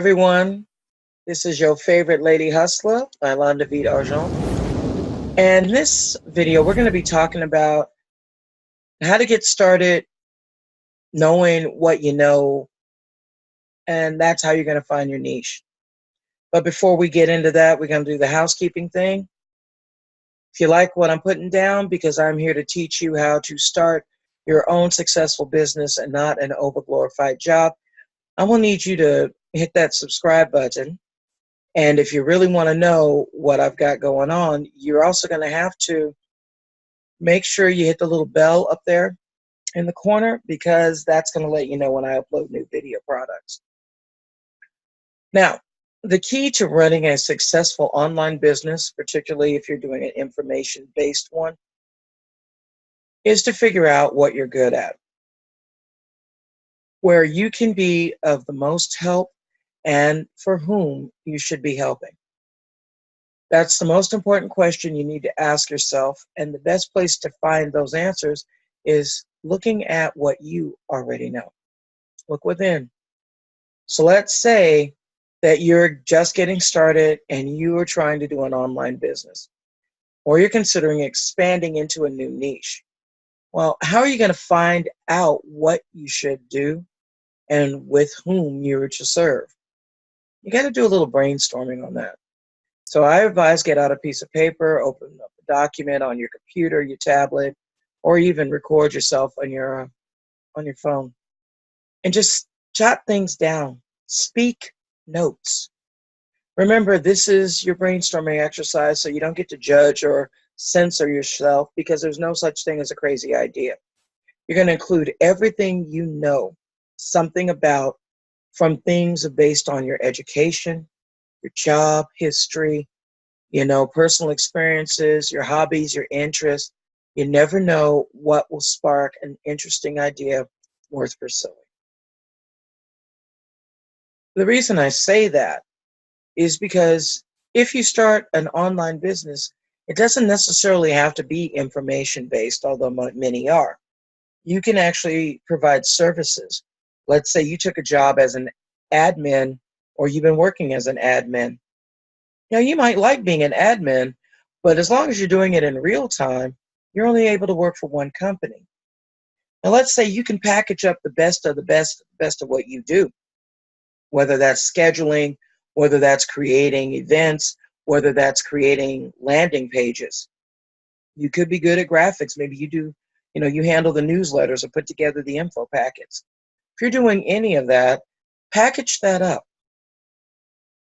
everyone, this is your favorite lady hustler, Alain David Argent. And in this video, we're going to be talking about how to get started knowing what you know, and that's how you're going to find your niche. But before we get into that, we're going to do the housekeeping thing. If you like what I'm putting down, because I'm here to teach you how to start your own successful business and not an overglorified job, I will need you to hit that subscribe button. And if you really want to know what I've got going on, you're also going to have to make sure you hit the little bell up there in the corner, because that's going to let you know when I upload new video products. Now, the key to running a successful online business, particularly if you're doing an information-based one, is to figure out what you're good at, where you can be of the most help, and for whom you should be helping. That's the most important question you need to ask yourself, and the best place to find those answers is looking at what you already know. Look within. So let's say that you're just getting started and you are trying to do an online business, or you're considering expanding into a new niche. Well, how are you going to find out what you should do and with whom you're to serve? You got to do a little brainstorming on that. So I advise get out a piece of paper, open up a document on your computer, your tablet, or even record yourself on your phone, and just jot things down. Speak notes. Remember, this is your brainstorming exercise, so you don't get to judge or censor yourself, because there's no such thing as a crazy idea. You're going to include everything you know something about, from things based on your education, your job history, personal experiences, your hobbies, your interests. You never know what will spark an interesting idea worth pursuing. The reason I say that is because if you start an online business, it doesn't necessarily have to be information-based, although many are. You can actually provide services. Let's say you took a job as an admin, or you've been working as an admin. Now, you might like being an admin, but as long as you're doing it in real time, you're only able to work for one company. Now, let's say you can package up the best of the best of what you do, whether that's scheduling, whether that's creating events, whether that's creating landing pages. You could be good at graphics. Maybe you do, you handle the newsletters or put together the info packets. If you're doing any of that, package that up.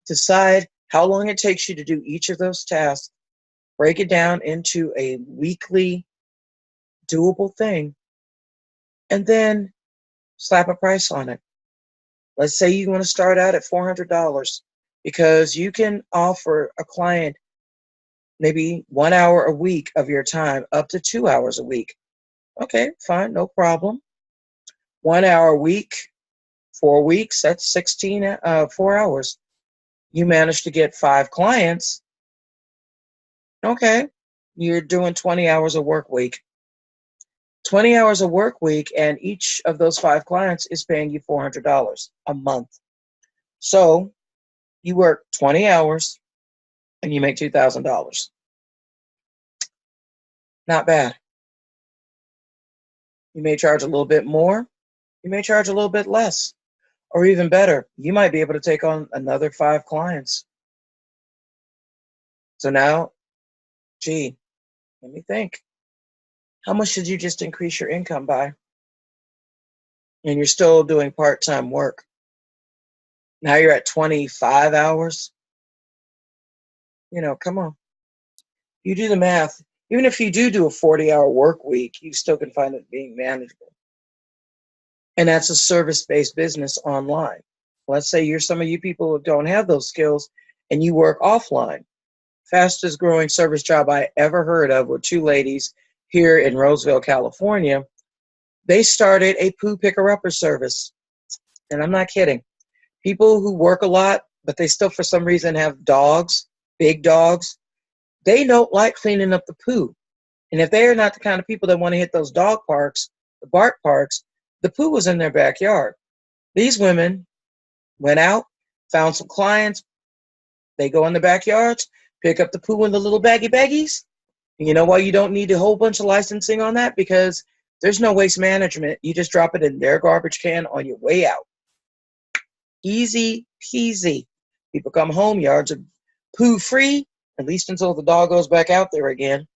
Decide how long it takes you to do each of those tasks. Break it down into a weekly doable thing, and then slap a price on it. Let's say you want to start out at $400, because you can offer a client maybe 1 hour a week of your time, up to 2 hours a week. Okay, fine, no problem. 1 hour a week, 4 weeks, that's 4 hours. You managed to get 5 clients. Okay, you're doing 20 hours a work week. 20 hours a work week, and each of those 5 clients is paying you $400 a month. So you work 20 hours and you make $2,000. Not bad. You may charge a little bit more. You may charge a little bit less. Or even better, you might be able to take on another 5 clients. So now, let me think. How much did you just increase your income by? And you're still doing part-time work. Now you're at 25 hours. Come on. You do the math. Even if you do a 40-hour work week, you still can find it being manageable. And that's a service-based business online. Let's say some of you people who don't have those skills and you work offline. Fastest growing service job I ever heard of were 2 ladies here in Roseville, California. They started a poo picker-upper service. And I'm not kidding. People who work a lot, but they still for some reason have dogs, big dogs, they don't like cleaning up the poo. And if they are not the kind of people that want to hit those dog parks, the bark parks, the poo was in their backyard. These women went out, Found some clients. They go in the backyards, pick up the poo in the little baggies. You know why you don't need a whole bunch of licensing on that? Because there's no waste management. You just drop it in their garbage can on your way out. Easy peasy. People come home, yards are poo free, at least until the dog goes back out there again.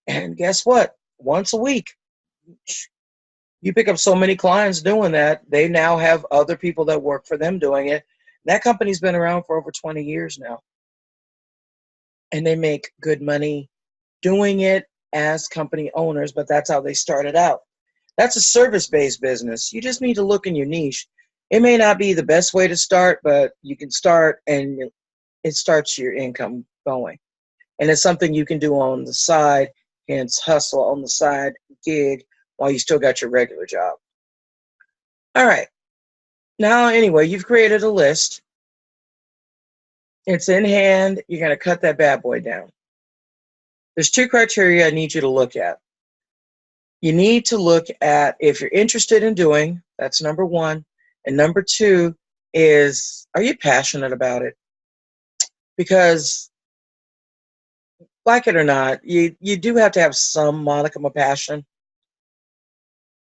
And guess what? Once a week, you pick up so many clients doing that, they now have other people that work for them doing it. That company's been around for over 20 years now. And they make good money doing it as company owners, but that's how they started out. That's a service-based business. You just need to look in your niche. It may not be the best way to start, but you can start and it starts your income going. And it's something you can do on the side, hence hustle on the side, gig, while you still got your regular job. All right. Now, anyway, you've created a list. It's in hand. You're going to cut that bad boy down. There's two criteria I need you to look at. You need to look at if you're interested in doing, that's number one. And number two is, are you passionate about it? Because, like it or not, you do have to have some modicum of passion,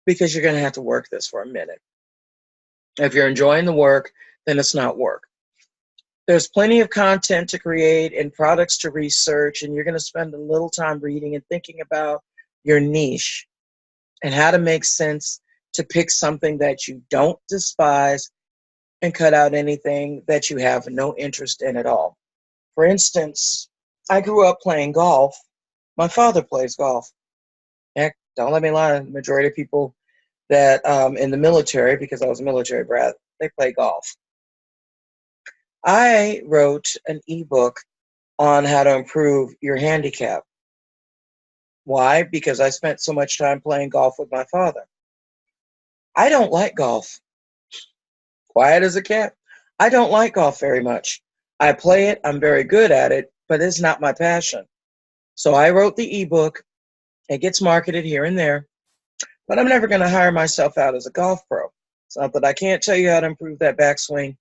because you're going to have to work this for a minute. If you're enjoying the work, then it's not work. There's plenty of content to create and products to research, and you're going to spend a little time reading and thinking about your niche and how to make sense to pick something that you don't despise and cut out anything that you have no interest in at all. For instance, I grew up playing golf. My father plays golf. Heck, don't let me lie, the majority of people that in the military, because I was a military brat, they play golf. I wrote an ebook on how to improve your handicap. Why? Because I spent so much time playing golf with my father. I don't like golf. Quiet as a cat. I don't like golf very much. I play it, I'm very good at it, but it's not my passion. So I wrote the ebook. It gets marketed here and there, but I'm never going to hire myself out as a golf pro. It's not that I can't tell you how to improve that backswing.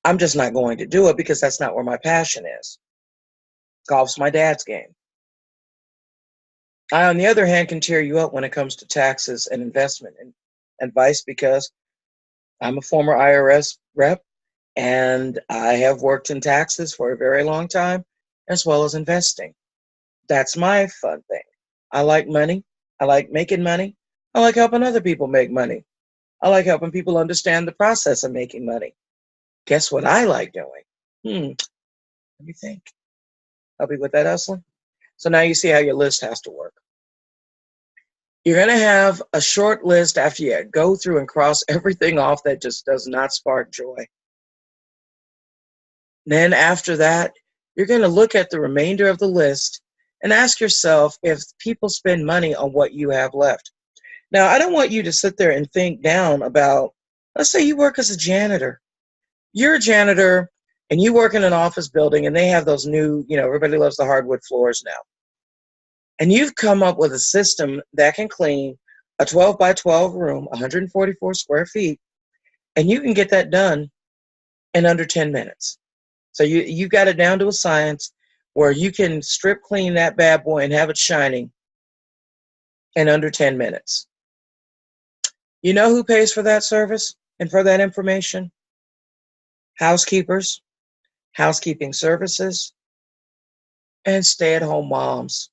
I'm just not going to do it because that's not where my passion is. Golf's my dad's game. I, on the other hand, can tear you up when it comes to taxes and investment and advice, because I'm a former IRS rep and I have worked in taxes for a very long time, as well as investing. That's my fun thing. I like money. I like making money. I like helping other people make money. I like helping people understand the process of making money. Guess what I like doing? Let me think. Help you with that, hustling? So now you see how your list has to work. You're going to have a short list after you go through and cross everything off that just does not spark joy. Then after that, you're going to look at the remainder of the list and ask yourself if people spend money on what you have left. Now, I don't want you to sit there and think down about, let's say you work as a janitor. You're a janitor and you work in an office building and they have those new, everybody loves the hardwood floors now. And you've come up with a system that can clean a 12 by 12 room, 144 square feet, and you can get that done in under 10 minutes. So you've got it down to a science where you can strip clean that bad boy and have it shining in under 10 minutes. You know who pays for that service and for that information? Housekeepers, housekeeping services, and stay-at-home moms.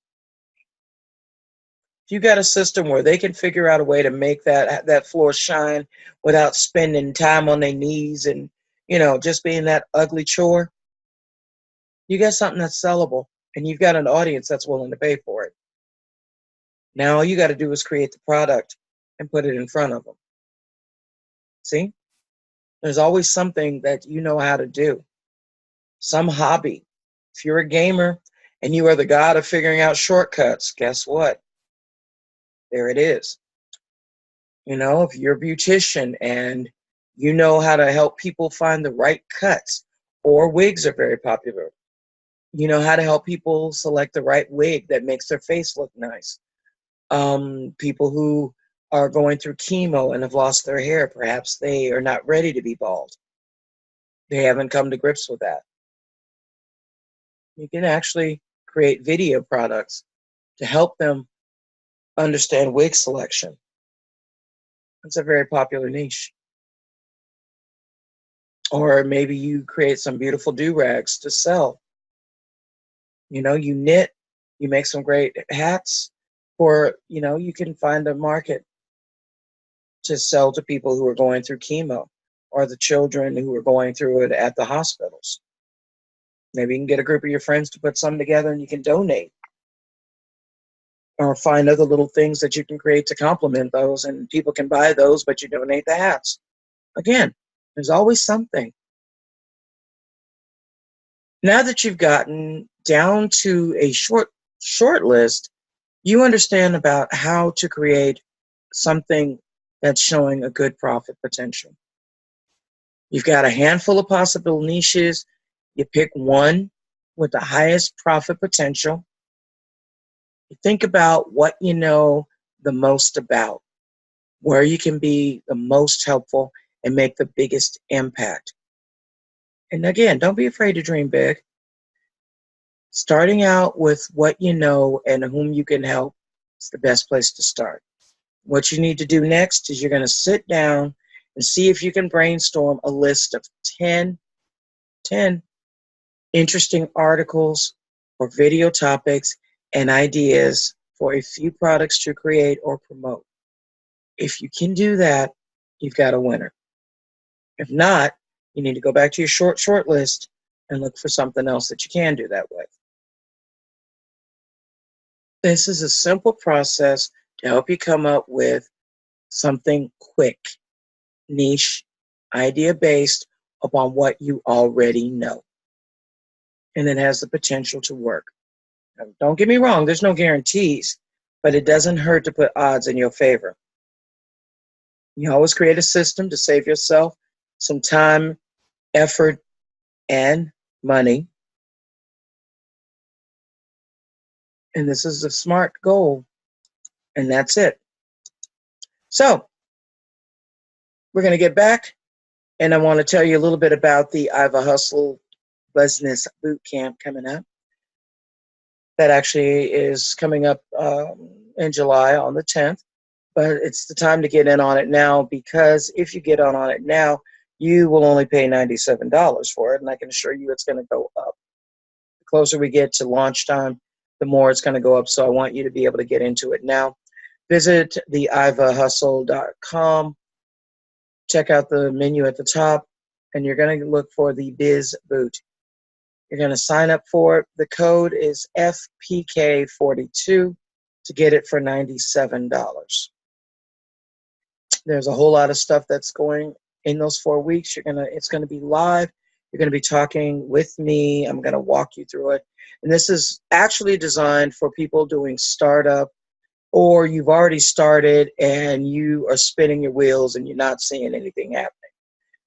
If you got a system where they can figure out a way to make that floor shine without spending time on their knees and, just being that ugly chore, you got something that's sellable, and you've got an audience that's willing to pay for it. Now all you got to do is create the product and put it in front of them. See? There's always something that you know how to do. Some hobby. If you're a gamer and you are the god of figuring out shortcuts, guess what? There it is. If you're a beautician and you know how to help people find the right cuts, or wigs are very popular. You know how to help people select the right wig that makes their face look nice. People who are going through chemo and have lost their hair, perhaps they are not ready to be bald. They haven't come to grips with that. You can actually create video products to help them understand wig selection. It's a very popular niche. Or maybe you create some beautiful do-rags to sell. You knit, you make some great hats, or, you can find a market to sell to people who are going through chemo or the children who are going through it at the hospitals. Maybe you can get a group of your friends to put some together and you can donate. Or find other little things that you can create to complement those, and people can buy those, but you donate the hats. Again, there's always something. Now that you've gotten down to a short list, you understand about how to create something that's showing a good profit potential. You've got a handful of possible niches. You pick one with the highest profit potential. You think about what you know the most about, where you can be the most helpful and make the biggest impact. And again, don't be afraid to dream big. Starting out with what you know and whom you can help is the best place to start. What you need to do next is you're going to sit down and see if you can brainstorm a list of 10 interesting articles or video topics and ideas for a few products to create or promote. If you can do that, you've got a winner. If not, you need to go back to your short list and look for something else that you can do that with. This is a simple process to help you come up with something quick, niche, idea-based upon what you already know. And it has the potential to work. Now, don't get me wrong, there's no guarantees, but it doesn't hurt to put odds in your favor. You always create a system to save yourself some time, effort, and money. And this is a smart goal, and that's it. So we're going to get back, and I want to tell you a little bit about the IVA Hustle Business Boot Camp coming up. That actually is coming up in July on the 10th, but it's the time to get in on it now, because if you get on it now, you will only pay $97 for it, and I can assure you it's going to go up. The closer we get to launch time, the more it's going to go up, so I want you to be able to get into it now. Visit the ivahustle.com, check out the menu at the top, and you're going to look for the Biz Boot. You're going to sign up for it. The code is FPK42 to get it for $97. There's a whole lot of stuff that's going in those 4 weeks. It's going to be live. You're going to be talking with me. I'm going to walk you through it. And this is actually designed for people doing startup, or you've already started and you are spinning your wheels and you're not seeing anything happening.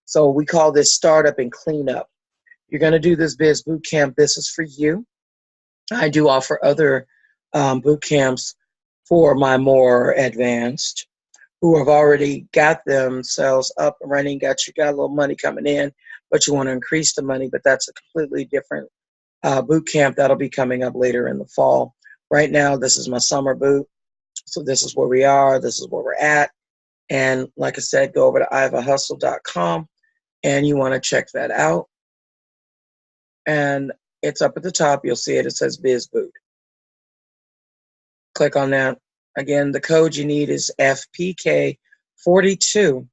So we call this startup and cleanup. You're going to do this Biz Boot Camp. This is for you. I do offer other boot camps for my more advanced, who have already got themselves up and running, got a little money coming in, but you want to increase the money. But that's a completely different boot camp that'll be coming up later in the fall. Right now, this is my summer boot. So this is where we are. This is where we're at. And like I said, go over to ivahustle.com and you want to check that out. And it's up at the top. You'll see it. It says Biz Boot. Click on that. Again, the code you need is FPK42 to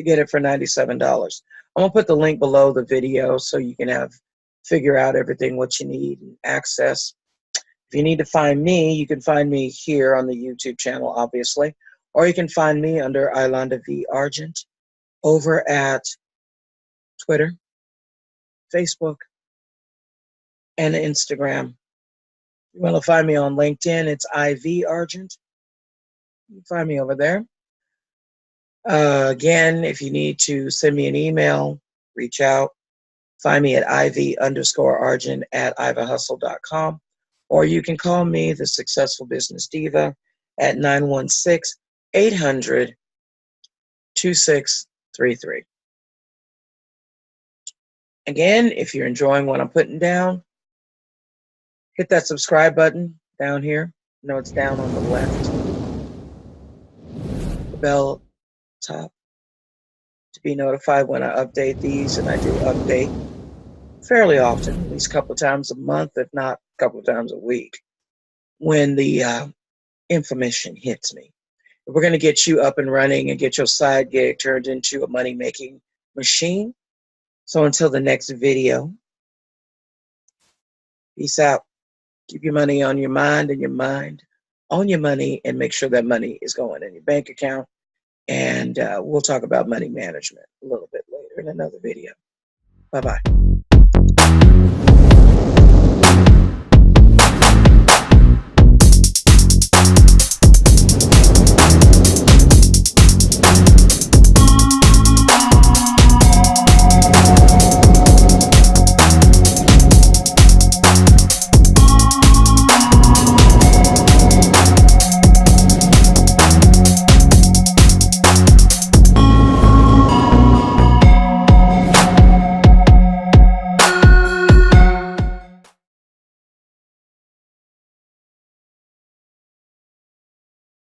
get it for $97. I'm going to put the link below the video so you can figure out everything what you need and access. If you need to find me, you can find me here on the YouTube channel, obviously, or you can find me under Ilonda V. Argent over at Twitter, Facebook, and Instagram. You want to find me on LinkedIn, it's IV Argent. You can find me over there. Again, if you need to send me an email, reach out. Find me at IV_Argent@ivahustle.com. Or you can call me, the Successful Business Diva, at 916-800-2633. Again, if you're enjoying what I'm putting down, hit that subscribe button down here. No, it's down on the left. The bell top to be notified when I update these, and I do update fairly often, at least a couple of times a month, if not a couple of times a week, when the information hits me. We're going to get you up and running and get your side gig turned into a money-making machine. So until the next video, peace out. Keep your money on your mind and your mind on your money, and make sure that money is going in your bank account. And we'll talk about money management a little bit later in another video. Bye-bye.